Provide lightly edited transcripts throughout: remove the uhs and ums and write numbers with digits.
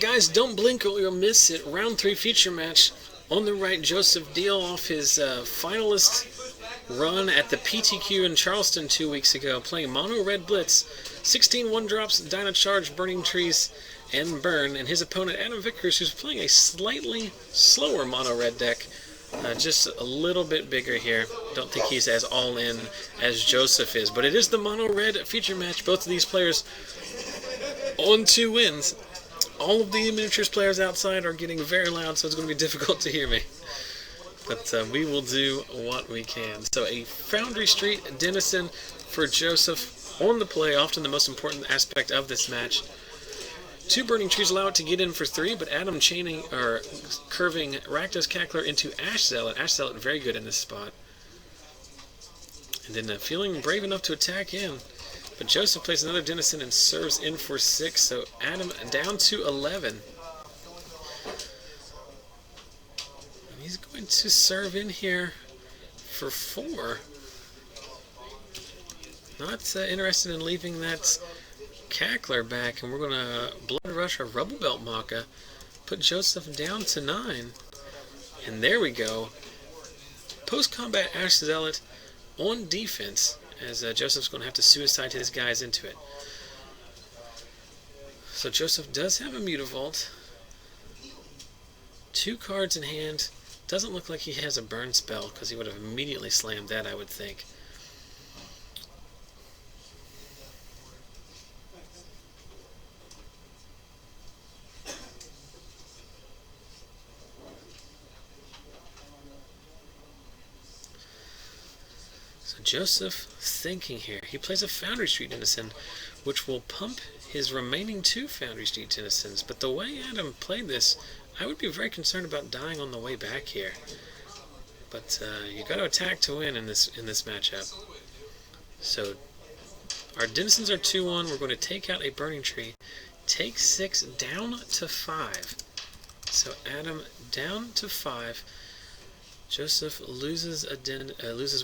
guys, don't blink or you'll miss it. Round 3 feature match. On the right, Joseph Deal off his finalist run at the PTQ in Charleston 2 weeks ago, playing Mono Red Blitz, 16 1-drops, Dyna Charge, Burning Trees, and Burn. And his opponent, Adam Vickers, who's playing a slightly slower Mono Red deck, just a little bit bigger here. Don't think he's as all-in as Joseph is. But it is the Mono Red feature match. Both of these players on 2 wins. All of the miniatures players outside are getting very loud, so it's going to be difficult to hear me. But we will do what we can. So a Foundry Street Denizen for Joseph on the play, often the most important aspect of this match. 2 Burning Trees allow it to get in for 3, but Adam curving Rakdos Cackler into Ash Zealot. Ash Zealot very good in this spot. And then feeling brave enough to attack in. But Joseph plays another Denizen and serves in for 6, so Adam down to 11. And he's going to serve in here for 4. Not interested in leaving that Cackler back, and we're going to Blood Rush or Rubble Belt Maka, put Joseph down to 9. And there we go. Post-combat Ash Zealot on defense, as Joseph's going to have to suicide his guys into it. So Joseph does have a Mutavault. 2 cards in hand. Doesn't look like he has a burn spell, because he would have immediately slammed that, I would think. Joseph thinking here. He plays a Foundry Street Denizen, which will pump his remaining 2 Foundry Street Denizens. But the way Adam played this, I would be very concerned about dying on the way back here. But you got to attack to win in this matchup. So our Denizens are 2-1. We're going to take out a Burning Tree, take 6 down to 5. So Adam down to 5. Joseph loses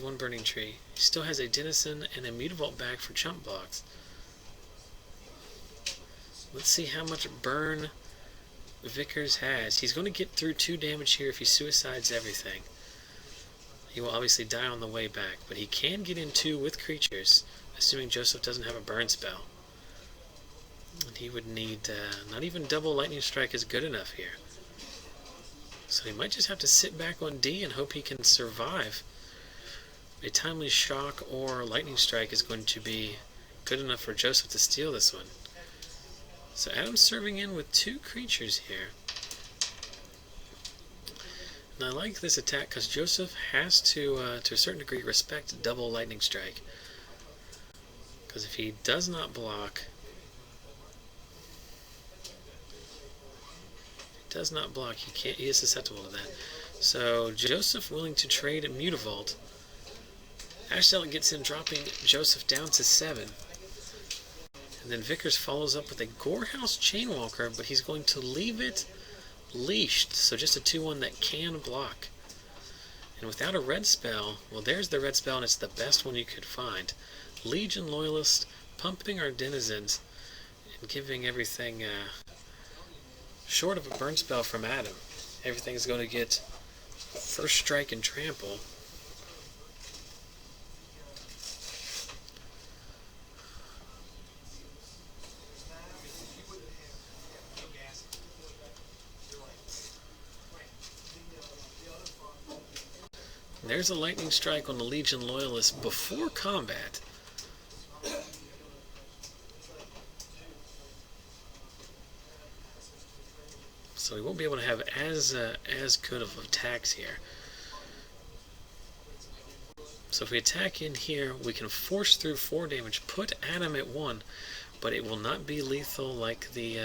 1 Burning Tree. He still has a Denizen and a Mutavault back for chump blocks. Let's see how much burn Vickers has. He's going to get through 2 damage here if he suicides everything. He will obviously die on the way back, but he can get in 2 with creatures, assuming Joseph doesn't have a burn spell. And he would need, not even double Lightning Strike is good enough here. So he might just have to sit back on D and hope he can survive. A Timely Shock or Lightning Strike is going to be good enough for Joseph to steal this one. So Adam's serving in with 2 creatures here. And I like this attack because Joseph has to a certain degree, respect double Lightning Strike. Because if he does not block, he is susceptible to that. So Joseph willing to trade a Mutavault. Ash Zealot gets in, dropping Joseph down to 7. And then Vickers follows up with a Gorehouse Chainwalker, but he's going to leave it leashed. So just a 2-1 that can block. And without a red spell, well, there's the red spell, and it's the best one you could find. Legion Loyalist, pumping our Denizens, and giving everything short of a burn spell from Adam. Everything's going to get first strike and trample. There's a Lightning Strike on the Legion Loyalist before combat. So we won't be able to have as good of attacks here. So if we attack in here, we can force through 4 damage, put Adam at 1, but it will not be lethal like the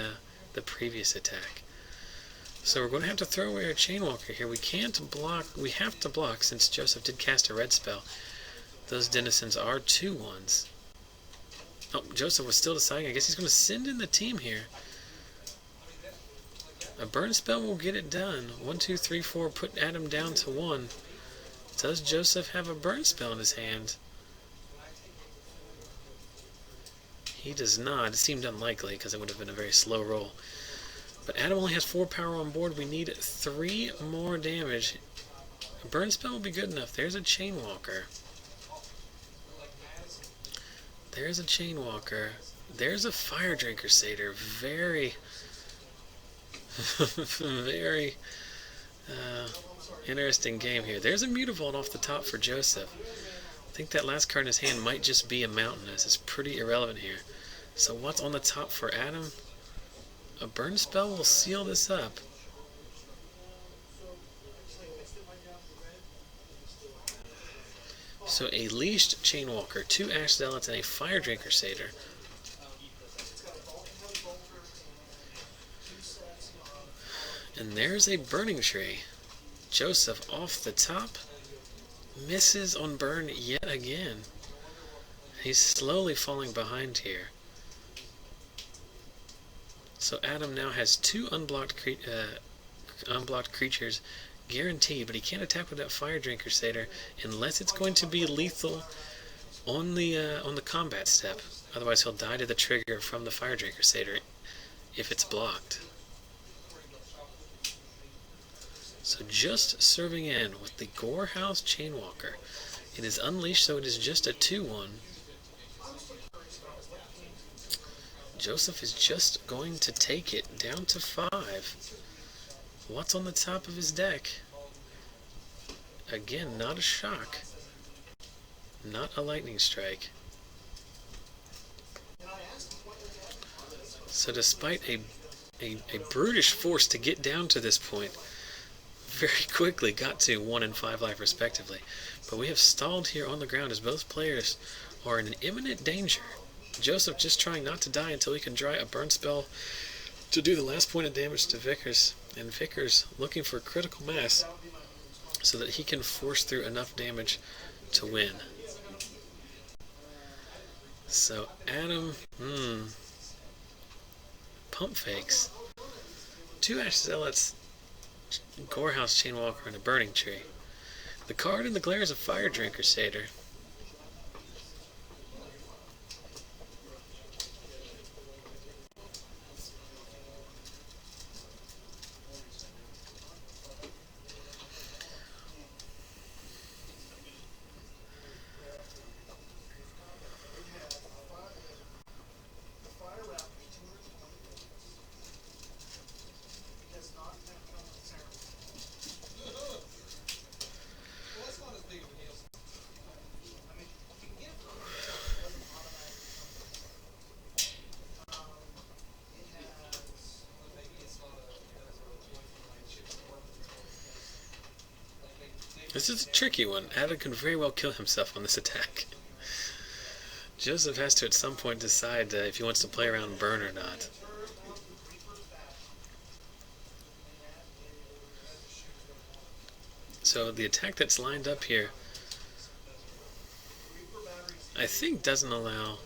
previous attack. So we're going to have to throw away our Chainwalker here. We can't block. We have to block since Joseph did cast a red spell. Those Denizens are 2-1s. Oh, Joseph was still deciding. I guess he's going to send in the team here. A burn spell will get it done. 1, 2, 3, 4. Put Adam down to 1. Does Joseph have a burn spell in his hand? He does not. It seemed unlikely because it would have been a very slow roll. But Adam only has 4 power on board. We need 3 more damage. A burn spell will be good enough. There's a Chain Walker. There's a Chain Walker. There's a Fire Drinker Satyr. Very, very interesting game here. There's a Mutavault off the top for Joseph. I think that last card in his hand might just be a Mountain, as it's pretty irrelevant here. So what's on the top for Adam? A burn spell will seal this up. So a leashed Chainwalker, 2 Ash Zealots, and a Fire Drinker Satyr. And there's a Burning Tree. Joseph off the top. Misses on burn yet again. He's slowly falling behind here. So Adam now has 2 unblocked creatures guaranteed, but he can't attack with that Fire Drinker Satyr unless it's going to be lethal on the combat step. Otherwise he'll die to the trigger from the Fire Drinker Satyr if it's blocked. So just serving in with the Gorehouse Chainwalker. It is unleashed, so it is just a 2-1. Joseph is just going to take it down to 5. What's on the top of his deck? Again, not a shock. Not a lightning strike. So despite a brutish force to get down to this point, very quickly got to 1 and 5 life respectively. But we have stalled here on the ground as both players are in imminent danger. Joseph just trying not to die until he can dry a burn spell to do the last point of damage to Vickers, and Vickers looking for critical mass so that he can force through enough damage to win. So Adam, pump fakes. 2 Ash Zealots, Gorehouse Chainwalker, and a Burning Tree. The card in the glare is a Fire Drinker Satyr. This is a tricky one. Adam can very well kill himself on this attack. Joseph has to at some point decide if he wants to play around burn or not. So the attack that's lined up here, I think doesn't allow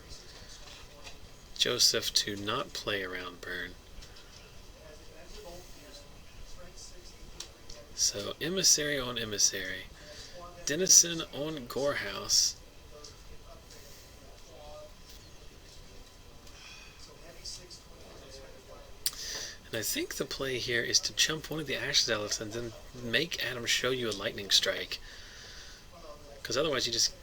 Joseph to not play around burn. So Emissary on Emissary, Denizen on Gorehouse, and I think the play here is to chump one of the Ash Zealots and then make Adam show you a lightning strike, because otherwise you just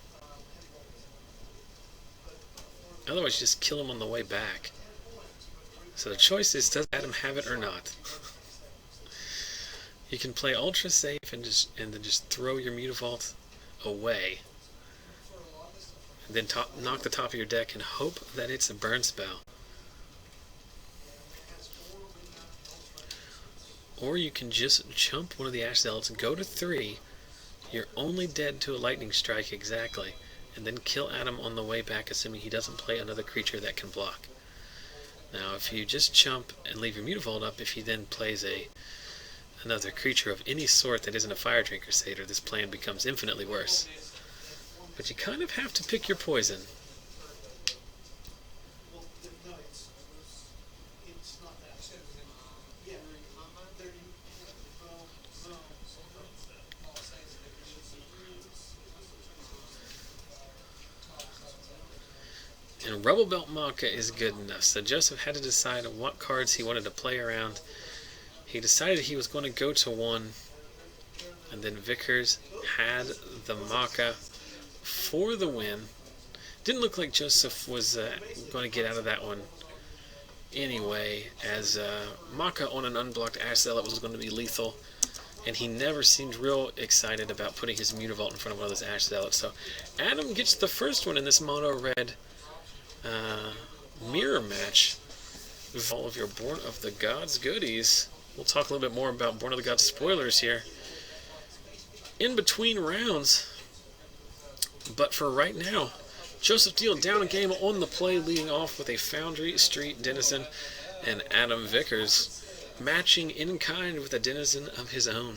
kill him on the way back. So the choice is, does Adam have it or not? You can play ultra safe and then just throw your Mutavault away, and then knock the top of your deck and hope that it's a burn spell. Or you can just chump one of the Ash Zealots and go to 3. You're only dead to a lightning strike exactly, and then kill Adam on the way back, assuming he doesn't play another creature that can block. Now, if you just chump and leave your Mutavault up, if he then plays another creature of any sort that isn't a Fire Drinker Satyr, this plan becomes infinitely worse. But you kind of have to pick your poison. And Rubble Belt Maka is good enough. So Joseph had to decide what cards he wanted to play around. He decided he was going to go to 1, and then Vickers had the Maka for the win. Didn't look like Joseph was going to get out of that one anyway, as Maka on an unblocked Ash Zealot was going to be lethal, and he never seemed real excited about putting his Mutavault in front of one of those Ash Zealots. So Adam gets the first one in this mono red mirror match. All of your Born of the Gods goodies. We'll talk a little bit more about Born of the Gods spoilers here in between rounds, but for right now, Joseph Deal down a game on the play, leading off with a Foundry Street Denizen, and Adam Vickers matching in kind with a Denizen of his own.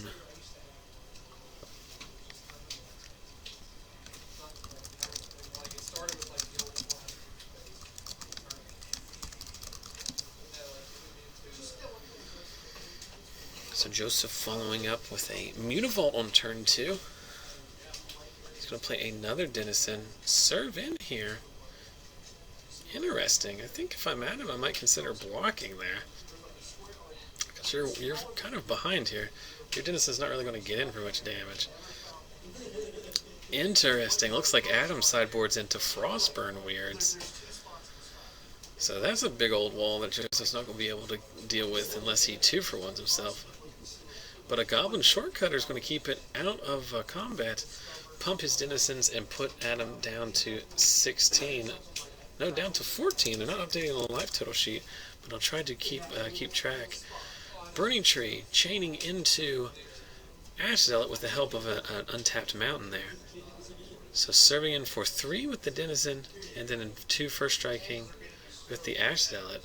So Joseph following up with a Mutavault on turn 2. He's going to play another Denizen. Serve in here. Interesting. I think if I'm at him, I might consider blocking there. Because you're kind of behind here. Your Denizen's not really going to get in for much damage. Interesting. Looks like Adam sideboards into Frostburn Weirds. So that's a big old wall that Joseph's not going to be able to deal with unless he 2-for-1s himself. But a Goblin Shortcutter is going to keep it out of combat, pump his Denizens, and put Adam down to 16. No, down to 14. They're not updating the life total sheet, but I'll try to keep track. Burning Tree, chaining into Ash Zealot with the help of an untapped mountain there. So serving in for 3 with the Denizen, and then 2 first striking with the Ash Zealot.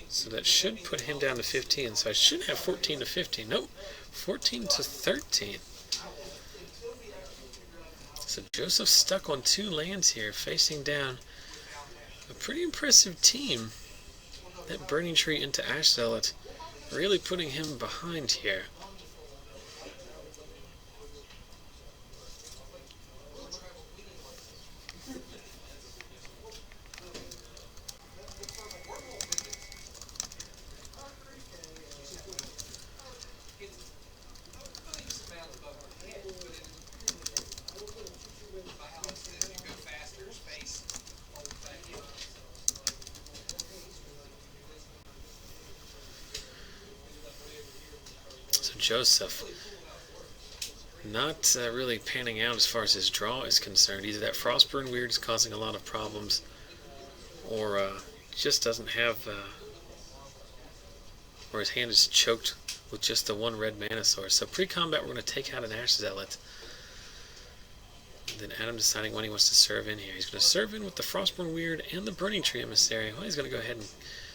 So that should put him down to 15. So I should have 14 to 15. Nope, 14 to 13. So Joseph stuck on 2 lands here, facing down a pretty impressive team. That Burning Tree into Ash Zealot really putting him behind here. Joseph not really panning out as far as his draw is concerned. Either that Frostburn Weird is causing a lot of problems, or just doesn't have, or his hand is choked with just the 1 red mana source. So pre-combat we're going to take out an Ash Zealot. And then Adam deciding when he wants to serve in here. He's going to serve in with the Frostburn Weird and the Burning Tree Emissary. Well, he's going to go ahead and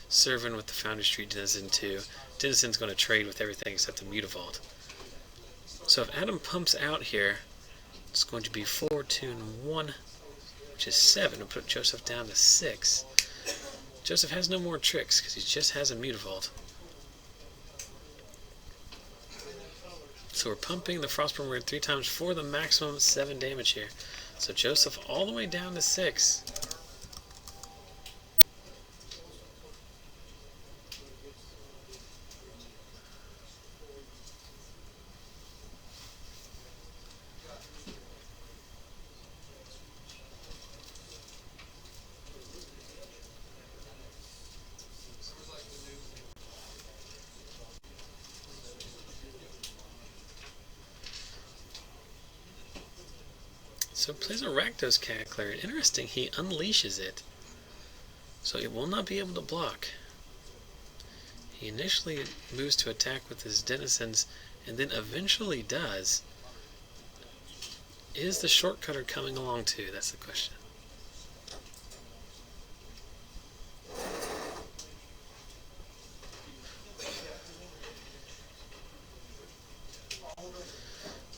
serve in with the Foundry Street Denizen too. Denizen's going to trade with everything except the Mutavault. So if Adam pumps out here, it's going to be 4, 2, and 1, which is 7. It'll put Joseph down to 6. Joseph has no more tricks because he just has a Mutavault. So we're pumping the Frostburn Weird 3 times for the maximum 7 damage here. So Joseph all the way down to 6. So plays a Rakdos Cackler. Interesting, he unleashes it. So it will not be able to block. He initially moves to attack with his Denizens, and then eventually does. Is the Shortcutter coming along too? That's the question.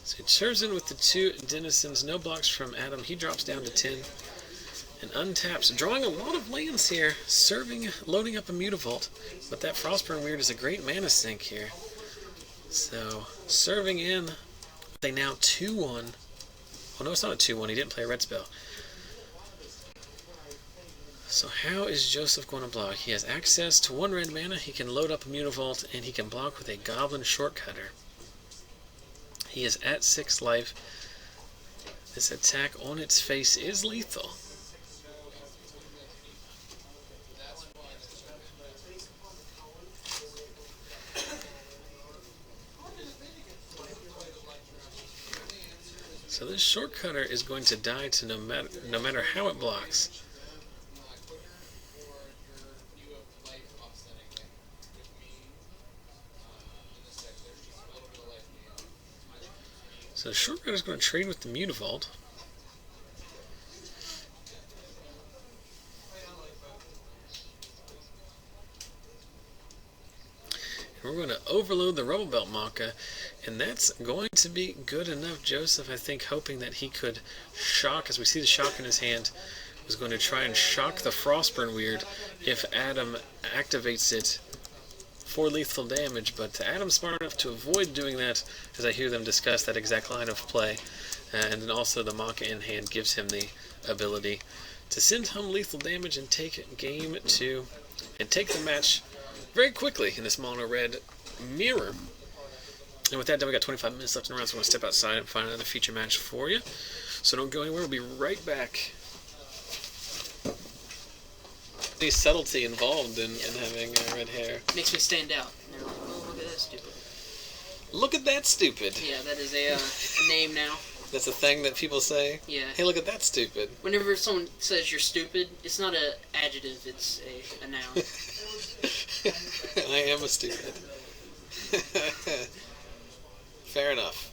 So it serves in with the 2 Denizens, no blocks from Adam. He drops down to 10 and untaps, drawing a lot of lands here, serving, loading up a Mutavault. But that Frostburn Weird is a great mana sink here. So serving in, they now 2-1. Well, no, it's not a 2-1. He didn't play a red spell. So how is Joseph going to block? He has access to 1 red mana, he can load up a Mutavault, and he can block with a Goblin Shortcutter. He is at 6 life. This attack on its face is lethal. So this Shortcutter is going to die to no matter how it blocks. So the Shortcutter is going to trade with the Mutavault. And we're going to overload the Rubble Belt Maka, and that's going to be good enough. Joseph, I think, hoping that he could shock, as we see the shock in his hand, was going to try and shock the Frostburn Weird if Adam activates it for lethal damage, but Adam's smart enough to avoid doing that, as I hear them discuss that exact line of play, and then also the Maka in hand gives him the ability to send home lethal damage and take game 2, and take the match very quickly in this mono red mirror. And with that done, we got 25 minutes left in the round, so I'm going to step outside and find another feature match for you. So don't go anywhere, we'll be right back. Any subtlety involved in having red hair. Makes me stand out. And they're like, oh, look at that stupid. Look at that stupid. Yeah, that is a name now. That's a thing that people say? Yeah. Hey, look at that stupid. Whenever someone says you're stupid, it's not an adjective, it's a noun. I am a stupid. Fair enough.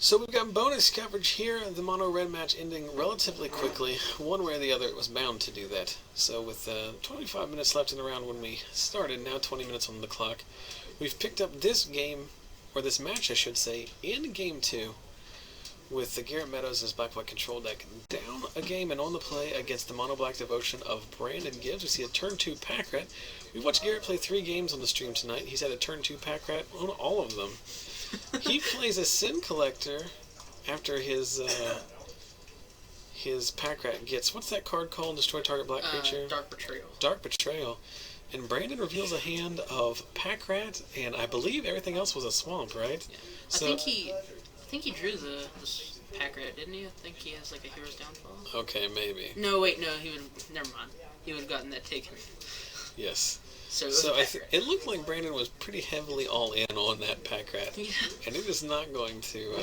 So we've got bonus coverage here, the mono red match ending relatively quickly. One way or the other, it was bound to do that. So with 25 minutes left in the round when we started, now 20 minutes on the clock, we've picked up this game, or this match I should say, in game 2, with the Garrett Meadows' Black-White control deck down a game and on the play against the Mono Black Devotion of Brandon Gibbs. We see a turn 2 pack rat. We've watched Garrett play 3 games on the stream tonight. He's had a turn 2 pack rat on all of them. He plays a Sin Collector after his pack rat gets, what's that card called? Destroy target black creature? Dark Betrayal. Dark Betrayal. And Brandon reveals a hand of pack rat, and I believe everything else was a swamp, right? Yeah. So, I think he drew the pack rat, didn't he? I think he has like a Hero's Downfall. Okay, maybe. No, wait, no, he would. Never mind. He would have gotten that taken. Yes. So it looked like Brandon was pretty heavily all in on that pack rat. Yeah. And it is not going to,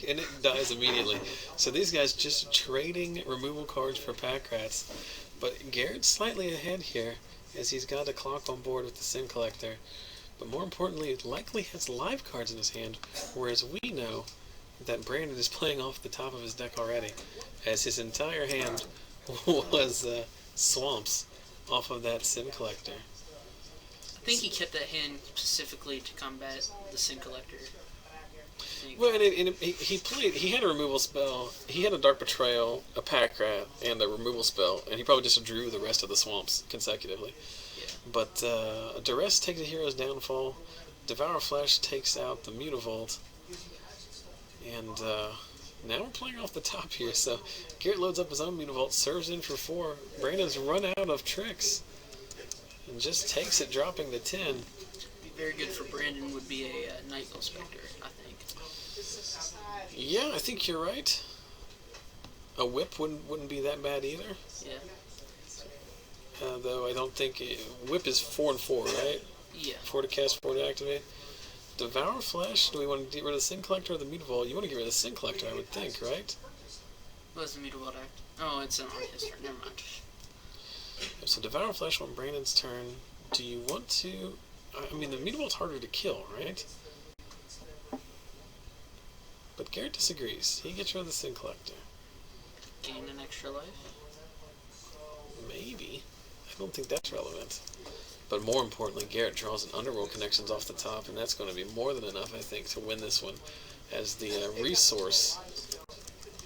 and it dies immediately. So these guys just trading removal cards for pack rats. But Garrett's slightly ahead here, as he's got a clock on board with the Sin Collector. But more importantly, likely has live cards in his hand, whereas we know that Brandon is playing off the top of his deck already, as his entire hand was swamps off of that Sin Collector. I think he kept that hand specifically to combat the Sin Collector. Well, he had a removal spell. He had a Dark Betrayal, a pack rat, and a removal spell, and he probably just drew the rest of the swamps consecutively. Yeah. But Duress takes a Hero's Downfall. Devour Flesh takes out the Mutavault. And now we're playing off the top here. So Garrett loads up his own Mutavault, serves in for 4. Brandon's run out of tricks and just takes it, dropping to 10. Very good for Brandon would be a Nightfall Spectre, I think. Yeah, I think you're right. A Whip wouldn't be that bad either. Yeah. Though I don't think Whip is 4 and 4, right? Yeah. 4 to cast, 4 to activate. Devour Flesh. Do we want to get rid of the Sin Collector or the Mutavault? You want to get rid of the Sin Collector, I would think, right? What's the Mutavault act? Oh, it's on his turn. Never mind. So Devour Flesh on Brandon's turn. Do you want to? I mean, the Mutavault's harder to kill, right? But Garrett disagrees. He gets rid of the Sin Collector. Gain an extra life? Maybe. I don't think that's relevant. But more importantly, Garrett draws an Underworld Connections off the top, and that's going to be more than enough, I think, to win this one. As the resource,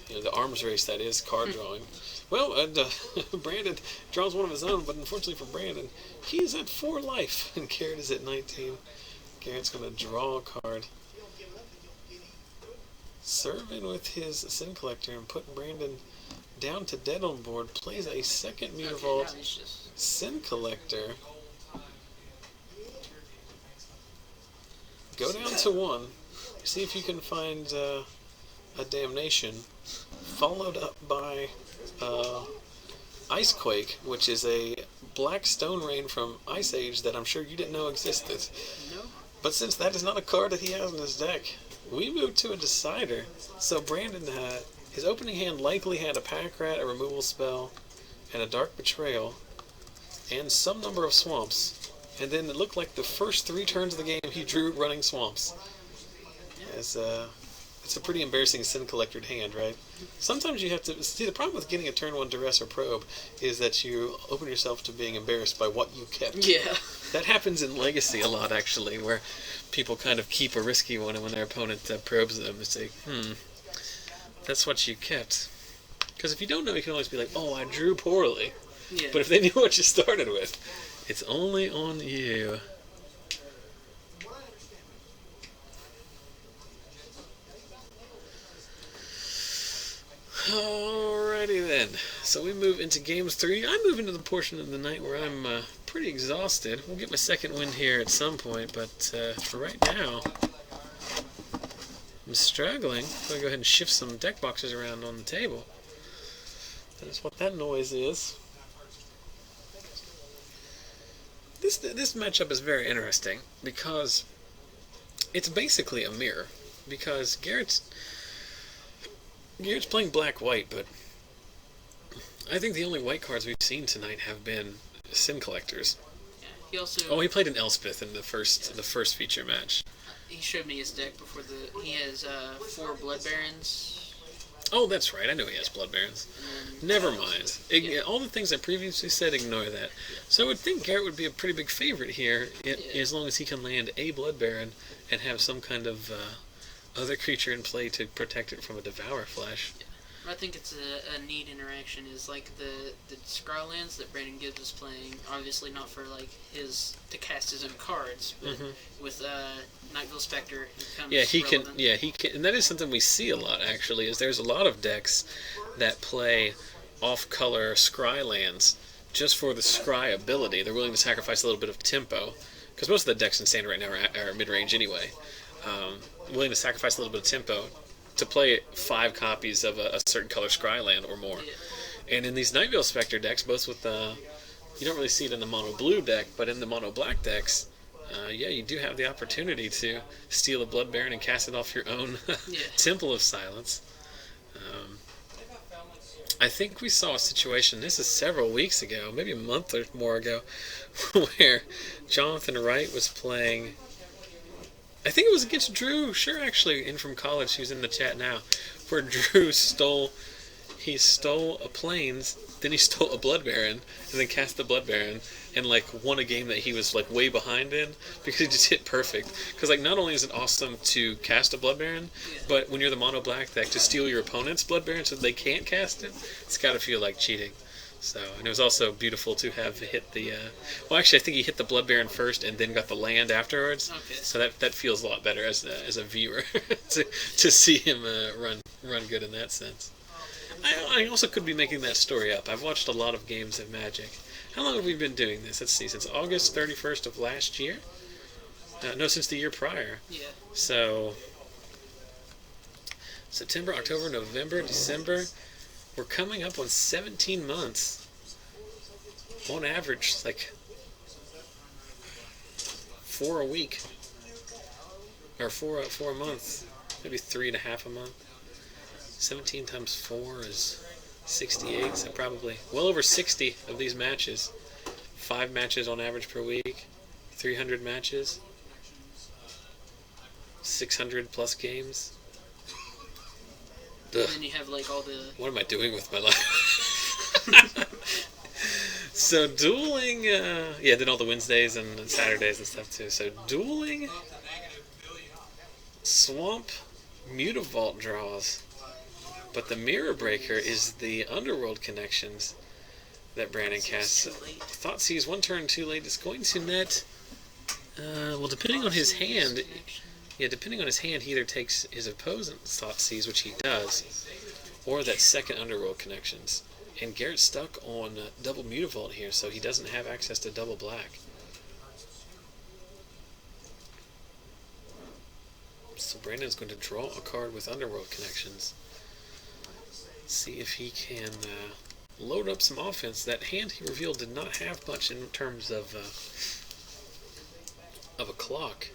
the arms race that is card drawing. Well, Brandon draws one of his own, but unfortunately for Brandon, he's at 4 life, and Garrett is at 19. Garrett's going to draw a card. Serve in with his Sin Collector and put Brandon down to dead on board. Plays a second Mutavault Sin Collector. Go down to 1. See if you can find a Damnation. Followed up by Icequake, which is a black stone rain from Ice Age that I'm sure you didn't know existed. No. But since that is not a card that he has in his deck, we move to a Decider. So Brandon, his opening hand likely had a Pack Rat, a removal spell, and a Dark Betrayal, and some number of swamps. And then it looked like the first 3 turns of the game he drew running swamps. It's a pretty embarrassing Sin Collected hand, right? Sometimes you have to... See, the problem with getting a turn 1 Duress or Probe is that you open yourself to being embarrassed by what you kept. Yeah. That happens in Legacy a lot, actually, where people kind of keep a risky one, and when their opponent probes them, it's like, that's what you kept. Because if you don't know, you can always be like, oh, I drew poorly. Yeah. But if they knew what you started with, it's only on you. Alrighty then. So we move into Games 3. I move into the portion of the night where I'm pretty exhausted. We'll get my second win here at some point, but for right now, I'm struggling. I'm going to go ahead and shift some deck boxes around on the table. That is what that noise is. This matchup is very interesting because it's basically a mirror. Because Garrett's playing black-white, but I think the only white cards we've seen tonight have been Sin Collectors. Yeah, he also... he played an Elspeth in the first feature match. He showed me his deck before he has 4 Blood Barons. Oh, that's right. I know he has Blood Barons. Never mind. All the things I previously said, ignore that. Yeah. So I would think Garrett would be a pretty big favorite here, as long as he can land a Blood Baron and have some kind of other creature in play to protect it from a Devour Flesh. Yeah. I think it's a neat interaction. Is like the Scry lands that Brandon Gibbs is playing. Obviously not for like to cast his own cards, but with Nightville Spectre, it becomes relevant. He can, and that is something we see a lot actually. Is there's a lot of decks that play off-color Scry lands just for the Scry ability. They're willing to sacrifice a little bit of tempo, because most of the decks in Standard right now are mid-range anyway. Willing to sacrifice a little bit of tempo to play 5 copies of a certain color Scry land or more. Yeah. And in these Nightville Spectre decks, both with you don't really see it in the mono blue deck, but in the mono black decks, you do have the opportunity to steal a Blood Baron and cast it off your own Temple of Silence. I think we saw a situation, this is several weeks ago, maybe a month or more ago, where Jonathan Wright was playing... I think it was against Drew, actually, in from college, who's in the chat now, where Drew stole a Plains, then he stole a Blood Baron, and then cast the Blood Baron, and won a game that he was way behind in, because he just hit perfect. Because not only is it awesome to cast a Blood Baron, but when you're the mono black deck, to steal your opponent's Blood Baron so they can't cast it, it's got to feel like cheating. So, and it was also beautiful to have hit the... I think he hit the Blood Baron first and then got the land afterwards. Okay. So that feels a lot better as a viewer to see him run good in that sense. I also could be making that story up. I've watched a lot of games of Magic. How long have we been doing this? Let's see, since August 31st of last year? No, since the year prior. Yeah. So, September, October, November, December... We're coming up on 17 months. On average, 4 a week. Or 4 a month. Maybe 3.5 a month. 17 times 4 is 68, so probably well over 60 of these matches. 5 matches on average per week. 300 matches. 600 plus games. And then you have all the... What am I doing with my life? So dueling, then all the Wednesdays and Saturdays and stuff too. So dueling, Swamp, Mutavault draws. But the Mirror Breaker is the Underworld connections that Brandon casts. Thoughtseize 1 turn too late is going to net Well, depending on his hand, yeah, depending on his hand, he either takes his opponent's Thoughtseize, which he does, or that second Underworld Connections. And Garrett's stuck on double Mutavault here, so he doesn't have access to double black. So Brandon's going to draw a card with Underworld Connections. See if he can load up some offense. That hand he revealed did not have much in terms of a clock.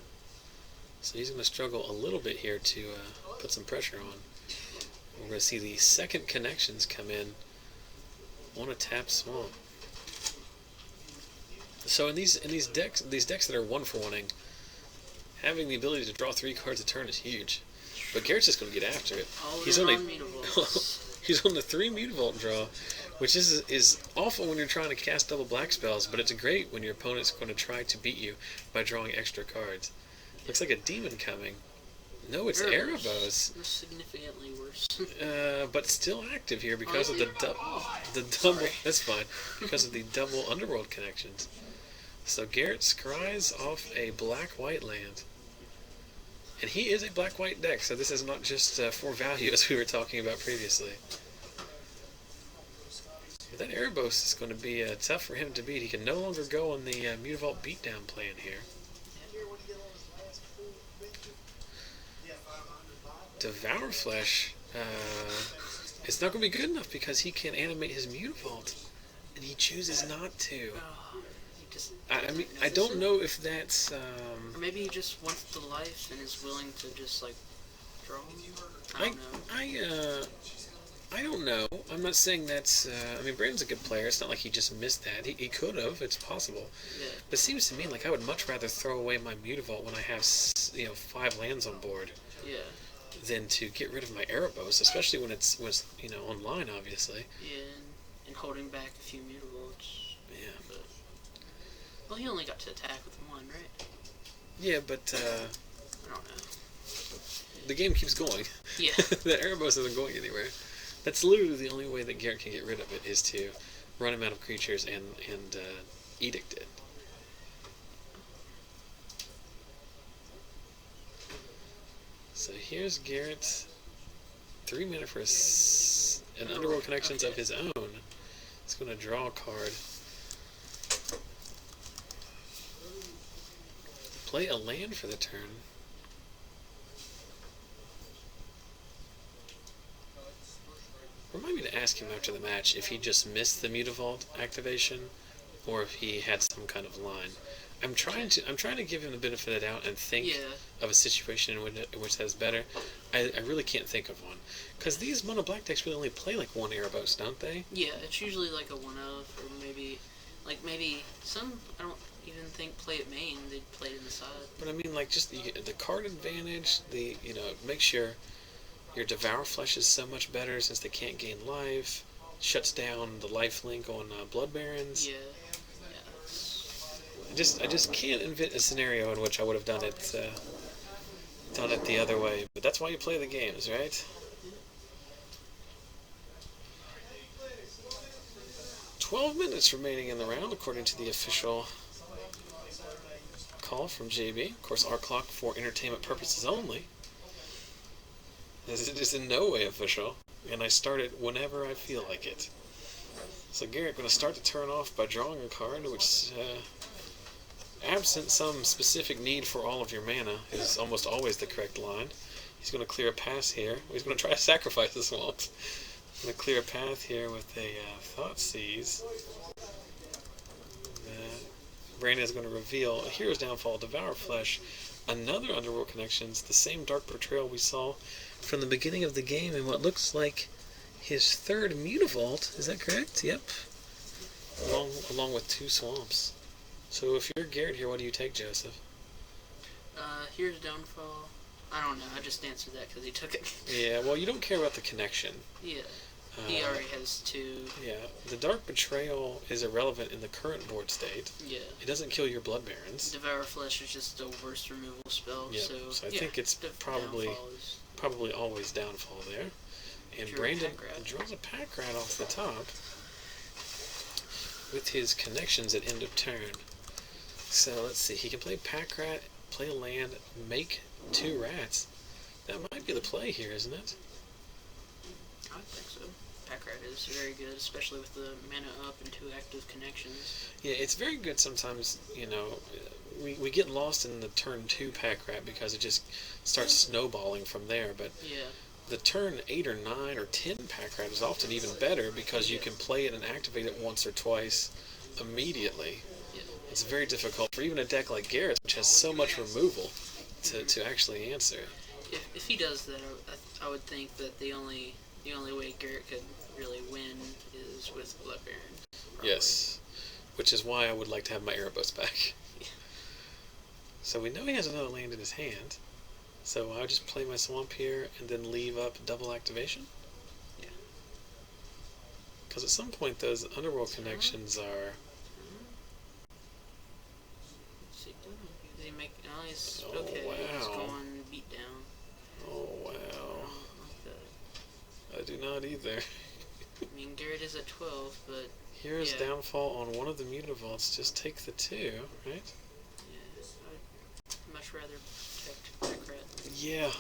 So he's going to struggle a little bit here to put some pressure on. We're going to see the second Connections come in on a tap swamp. So in these decks that are 1-for-1ing, having the ability to draw 3 cards a turn is huge. But Garrett's just going to get after it. He's on he's on the 3 Mutavault draw, which is awful when you're trying to cast double black spells, but it's great when your opponent's going to try to beat you by drawing extra cards. Looks like a demon coming. No, it's Erebos. Significantly worse. But still active here because of the double. That's fine, because of the double Underworld Connections. So Garrett scries off a black-white land. And he is a black-white deck, so this is not just for value as we were talking about previously. But that Erebos is going to be tough for him to beat. He can no longer go on the Mutavault beatdown plan here. Devour Flesh, it's not going to be good enough because he can animate his Mutavault, and he chooses not to. I mean, I don't know if that's... Or maybe he just wants the life and is willing to just, like, draw him. I don't know. I'm not saying that's... I mean, Brandon's a good player. It's not like he just missed that. He could have. It's possible. Yeah. But it seems to me like I would much rather throw away my Mutavault when I have, 5 lands on board. Yeah. Than to get rid of my Erebos, especially when it's online, obviously. Yeah, and holding back a few Mutavaults. Yeah. But, well, he only got to attack with 1, right? Yeah, but I don't know. The game keeps going. Yeah. The Erebos isn't going anywhere. That's literally the only way that Garrett can get rid of it, is to run him out of creatures and edict it. So here's Garrett, 3 mana for an Underworld Connections of his own. He's going to draw a card. Play a land for the turn. Remind me to ask him after the match if he just missed the Mutavault activation, or if he had some kind of line. I'm trying to give him the benefit of the doubt and think of a situation in which that's better. I really can't think of one, because these mono black decks really only play like 1 Erebos, don't they? Yeah, it's usually like a 1-of, or maybe some, I don't even think play it main. They play it in the side. But I mean, like, just the card advantage. Makes your Devour Flesh is so much better since they can't gain life. Shuts down the life link on Blood Barons. Yeah. I just can't invent a scenario in which I would have done it the other way. But that's why you play the games, right? 12 minutes remaining in the round, according to the official call from JB. Of course, our clock for entertainment purposes only. This is in no way official, and I start it whenever I feel like it. So Garrett going to start the turn off by drawing a card, which... absent some specific need for all of your mana is almost always the correct line. He's going to clear a path here. He's going to try to sacrifice the swamps. He's going to clear a path here with a Thoughtseize. Brandon is going to reveal a Hero's Downfall, Devour Flesh, another Underworld Connections, the same Dark Portrayal we saw from the beginning of the game, and what looks like his 3rd Mutavault. Is that correct? Yep. Along with 2 swamps. So if you're Garrett here, what do you take, Joseph? Here's Downfall. I don't know. I just answered that because he took it. Yeah, well, you don't care about the connection. Yeah. He already has 2. Yeah. The Dark Betrayal is irrelevant in the current board state. Yeah. It doesn't kill your Blood Barons. Devour Flesh is just a worst removal spell. Yeah. So I think it's probably always Downfall there. And Brandon draws a pack rat off the top with his connections at end of turn. So let's see. He can play Pack Rat, play a land, make 2 rats. That might be the play here, isn't it? I think so. Pack Rat is very good, especially with the mana up and 2 active connections. Yeah, it's very good sometimes, you know. We get lost in the turn 2 Pack Rat because it just starts snowballing from there, but Yeah. the turn 8 or 9 or 10 Pack Rat is often even better because you can play it and activate it once or twice immediately. Yeah. It's very difficult for even a deck like Garrett's, which has so much removal, to actually answer. If he does that, I would think that the only way Garrett could really win is with Blood Baron. Probably. Yes, which is why I would like to have my Erebus back. Yeah. So we know he has another land in his hand. So I'll just play my Swamp here and then leave up double activation? Yeah. Because at some point those Underworld connections are... What's he doing? Is he making... Oh, he's... Oh, okay, he's wow. going beat down. Oh, wow. Like that. I do not either. I mean, Garrett is at 12, but... Here's Yeah. downfall on one of the Mutavaults. Just take the 2, right? Yeah, I'd much rather protect Pack Rat. Yeah.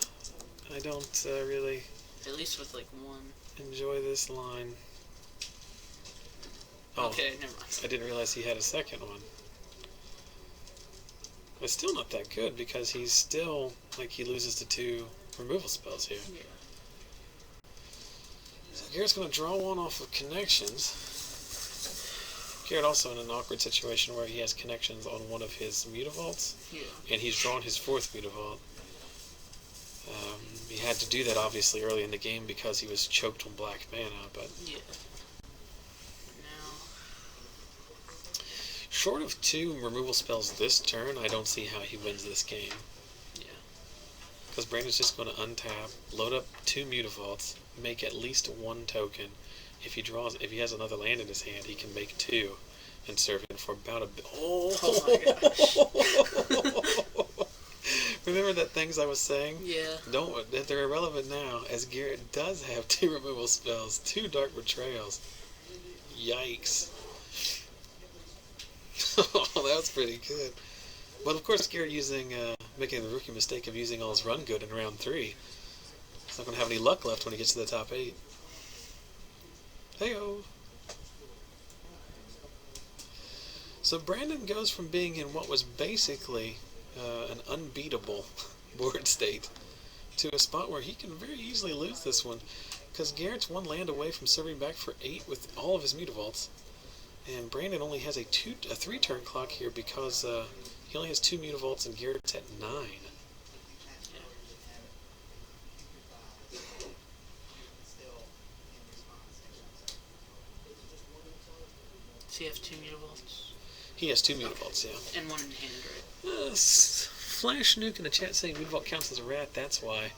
I don't really At least with, like, 1. enjoy this line. Oh, Okay, never mind. I didn't realize he had a second one. It's still not that good because he's still, like, he loses the 2 removal spells here. Yeah. So Garrett's going to draw 1 off of connections. Garrett also in an awkward situation where he has connections on one of his Mutavaults, Yeah. and he's drawn his 4th Mutavault. He had to do that obviously early in the game because he was choked on black mana, but Yeah. Now... short of 2 removal spells this turn, I don't see how he wins this game. Yeah. Because Brandon's just going to untap, load up 2 Mutavaults, make at least 1 token. If he has another land in his hand, he can make 2 and serve him for about a... Oh my gosh. Remember that things I was saying? Yeah. They're irrelevant now, as Garrett does have 2 removal spells, 2 Dark Betrayals. Yikes. Oh, that was pretty good. But of course, Garrett making the rookie mistake of using all his run good in round 3. He's not going to have any luck left when he gets to the top 8. Hey-o! So Brandon goes from being in what was basically an unbeatable board state to a spot where he can very easily lose this one, because Garrett's 1 land away from serving back for 8 with all of his Mutavaults, and Brandon only has a 3-turn clock here because he only has 2 Mutavaults and Garrett's at 9. Does he have 2 Mutavaults? He has 2 Mutavaults, yeah. And 1 in hand, right? Flash Nuke in the chat saying Mutavault counts as a rat, that's why.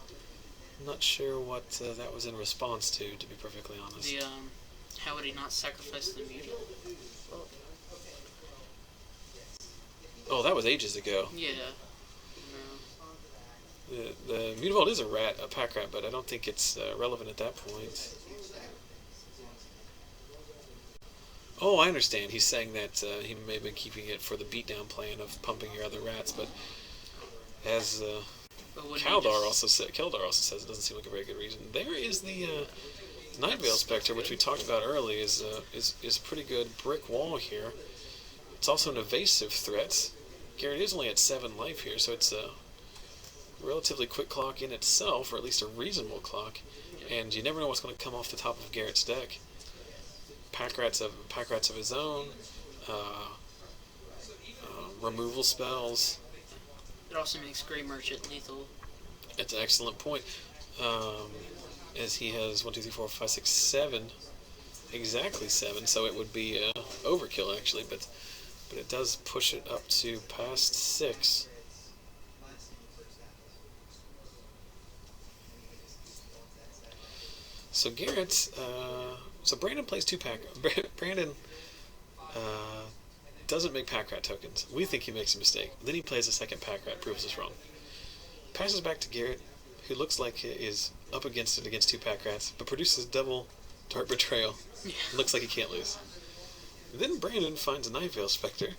I'm not sure what that was in response to be perfectly honest. The, how would he not sacrifice the mutant? Oh, that was ages ago. Yeah. No. The Mutavault is a pack rat, but I don't think it's relevant at that point. Oh, I understand. He's saying that he may have been keeping it for the beatdown plan of pumping your other rats, but as Keldar also says it doesn't seem like a very good reason. There is the Nightveil Spectre, which we talked about earlier, is a pretty good brick wall here. It's also an evasive threat. Garrett is only at 7 life here, so it's a relatively quick clock in itself, or at least a reasonable clock. And you never know what's going to come off the top of Garrett's deck. Pack rats of his own, removal spells. It also makes Grey Merchant lethal. It's an excellent point. As he has 1, 2, 3, 4, 5, 6, 7, exactly 7. So it would be overkill actually, but it does push it up to past 6. So so Brandon plays 2 pack. Brandon doesn't make pack rat tokens. We think he makes a mistake. Then he plays a second pack rat, proves us wrong. Passes back to Garrett, who looks like he is up against 2 pack rats, but produces double Dark Betrayal. Yeah. Looks like he can't lose. Then Brandon finds a Nightveil Spectre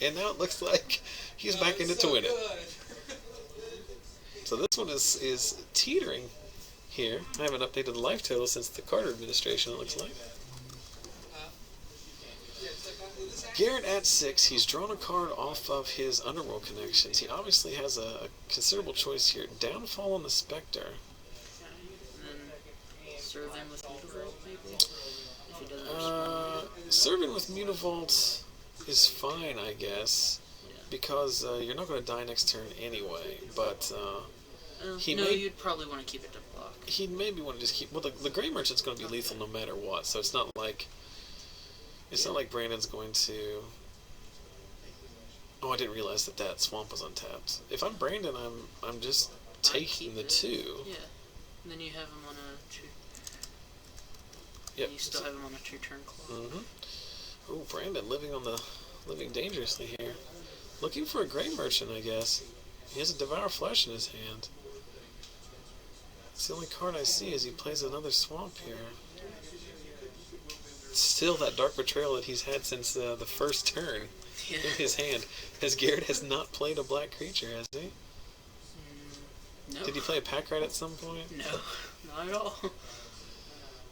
and now it looks like he's back in it to win it. So this one is teetering here. I haven't updated the life total since the Carter administration, it looks like. Garrett at 6, he's drawn a card off of his Underworld connections. He obviously has a considerable choice here. Downfall on the Spectre. And then serve in with Mutavault, maybe? If he doesn't respond. Serving with Mutavault is fine, I guess, because you're not going to die next turn anyway, but you'd probably want to keep it to block. He'd maybe want to just keep... Well, the Grey Merchant's going to be lethal no matter what, so it's not like... It's not like Brandon's going to... Oh, I didn't realize that swamp was untapped. If I'm Brandon, I'm just taking the 2. Yeah. And then you have him on a 2. Yep. You still have him on a 2-turn clock. Mm-hmm. Oh, Brandon living dangerously here. Looking for a Grey Merchant, I guess. He has a Devour Flesh in his hand. It's the only card I see as he plays another swamp here. Still that Dark Betrayal that he's had since the first turn in his hand. As Garrett has not played a black creature, has he? No. Did he play a pack rat at some point? No, not at all.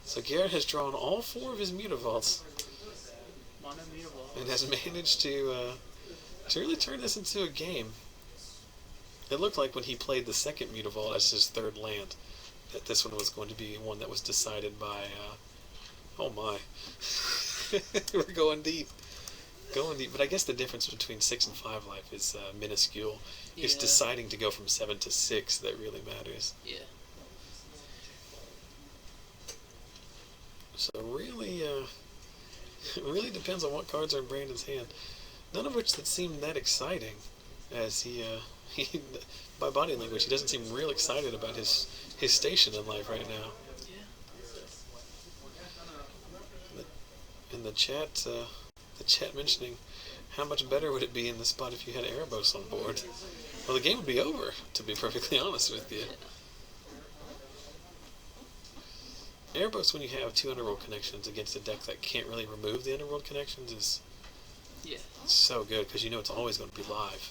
So Garrett has drawn all 4 of his Mutavaults. Mono Mutavault. And has managed to really turn this into a game. It looked like when he played the second Mutavault as his 3rd land, that this one was going to be one that was decided by... oh my. We're going deep. But I guess the difference between 6 and 5 life is minuscule. Yeah. It's deciding to go from 7 to 6 that really matters. Yeah. So really, it really depends on what cards are in Brandon's hand. None of which that seem that exciting, as he by body language, he doesn't seem real excited about his station in life right now. In the chat mentioning how much better would it be in this spot if you had Erebos on board. Well, the game would be over, to be perfectly honest with you. Erebos, when you have 2 Underworld connections against a deck that can't really remove the Underworld connections, is so good, because you know it's always going to be live.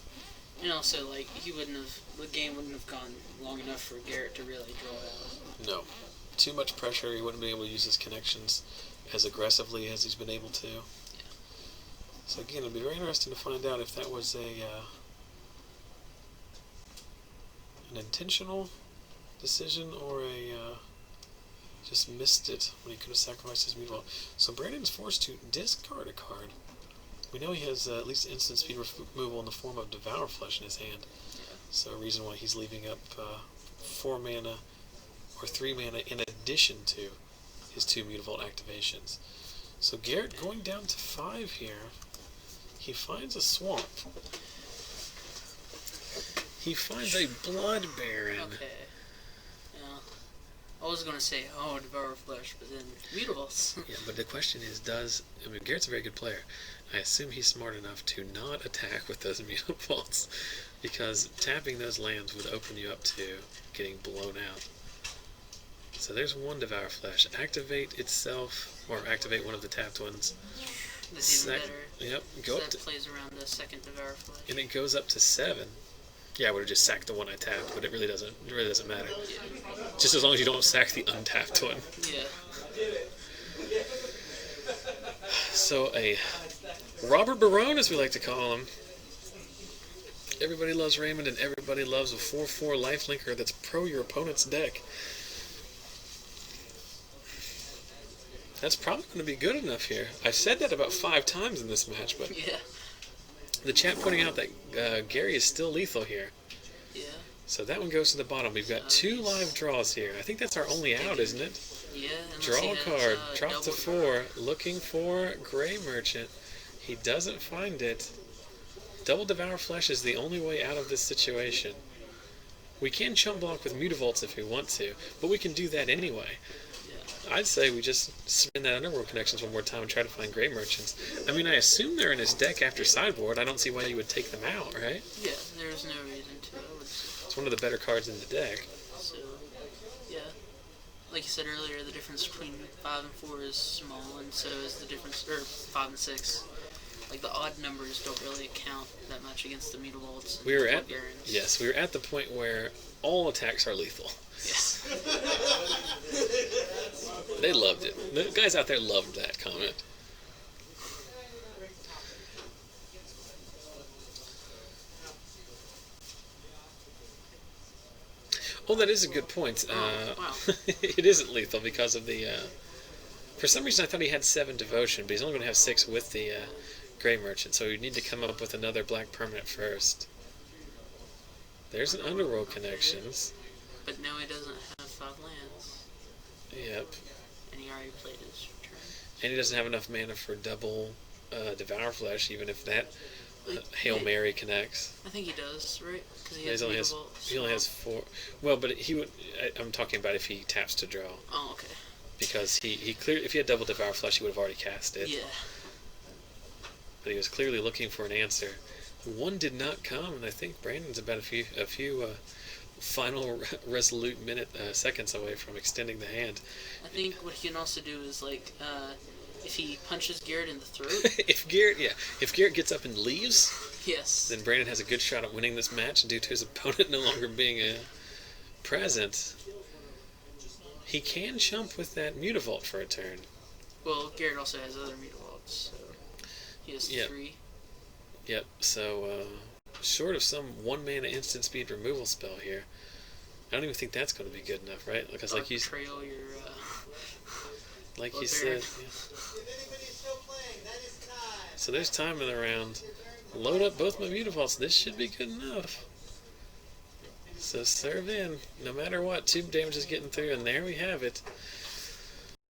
And also, like, the game wouldn't have gone long enough for Garrett to really draw out. No. Too much pressure, he wouldn't be able to use his connections as aggressively as he's been able to. Yeah. So again, it'll be very interesting to find out if that was an intentional decision or just missed it when he could have sacrificed his Mutavault. So Brandon's forced to discard a card. We know he has at least instant speed removal in the form of Devour Flesh in his hand. So a reason why he's leaving up 4 mana or 3 mana in addition to his 2 Mutavault activations. So Garrett going down to 5 here. He finds a swamp. He finds a Blood Baron. Okay. I was going to say, Devour Flesh, but then Mutavaults. Yeah, but the question is, Garrett's a very good player. I assume he's smart enough to not attack with those Mutavaults, because tapping those lands would open you up to getting blown out. So there's one Devour Flesh. Activate itself, or activate one of the tapped ones. That's even better. Yep. That plays around the second Devour Flesh. And it goes up to 7. Yeah, I would have just sacked the one I tapped, but it really doesn't matter. Yeah. Just as long as you don't sack the untapped one. Yeah. So a Robber Baron, as we like to call him. Everybody loves Raymond, and everybody loves a 4/4 lifelinker that's pro your opponent's deck. That's probably going to be good enough here. I've said that about 5 times in this match, but the chat pointing out that Gary is still lethal here. Yeah. So that one goes to the bottom. We've got 2 live draws here. I think that's our only out, isn't it? Yeah. Draw a card. Drop to 4. Looking for Grey Merchant. He doesn't find it. Double Devour Flesh is the only way out of this situation. We can chump block with Mutavaults if we want to, but we can do that anyway. I'd say we just spin that Underworld Connections one more time and try to find Grey Merchants. I mean, I assume they're in his deck after sideboard. I don't see why you would take them out, right? Yeah, there's no reason to. It's one of the better cards in the deck. So, yeah. Like you said earlier, the difference between 5 and 4 is small, and so is the difference, or 5 and 6. like the odd numbers don't really count that much against the Mutavaults. We were at the point where all attacks are lethal. Yes. They loved it. The guys out there loved that comment. Oh, that is a good point. Wow. It isn't lethal because of the... for some reason I thought he had 7 devotion, but he's only going to have 6 with the Grey Merchant, so we need to come up with another black permanent first. There's an Underworld Connections. But now he doesn't have 5 lands. Yep. And he already played his turn. And he doesn't have enough mana for double Devour Flesh, even if that Hail Mary connects. I think he does, right? Because he only has 4. Well, but he would. I'm talking about if he taps to draw. Oh, okay. Because he clearly, if he had double Devour Flesh, he would have already cast it. Yeah. But he was clearly looking for an answer. One did not come, and I think Brandon's about a few final resolute seconds away from extending the hand. I think what he can also do is like if he punches Garrett in the throat. if Garrett gets up and leaves, yes, then Brandon has a good shot at winning this match due to his opponent no longer being present. He can jump with that Mutavault for a turn. Well, Garrett also has other Mutavaults, so he has 3. Yep. So short of some 1-mana instant speed removal spell here, I don't even think that's going to be good enough, right? Because like you said, yeah. So there's time in the round. Load up both my Mutavaults. This should be good enough. So serve in. No matter what, 2 damage is getting through, and there we have it.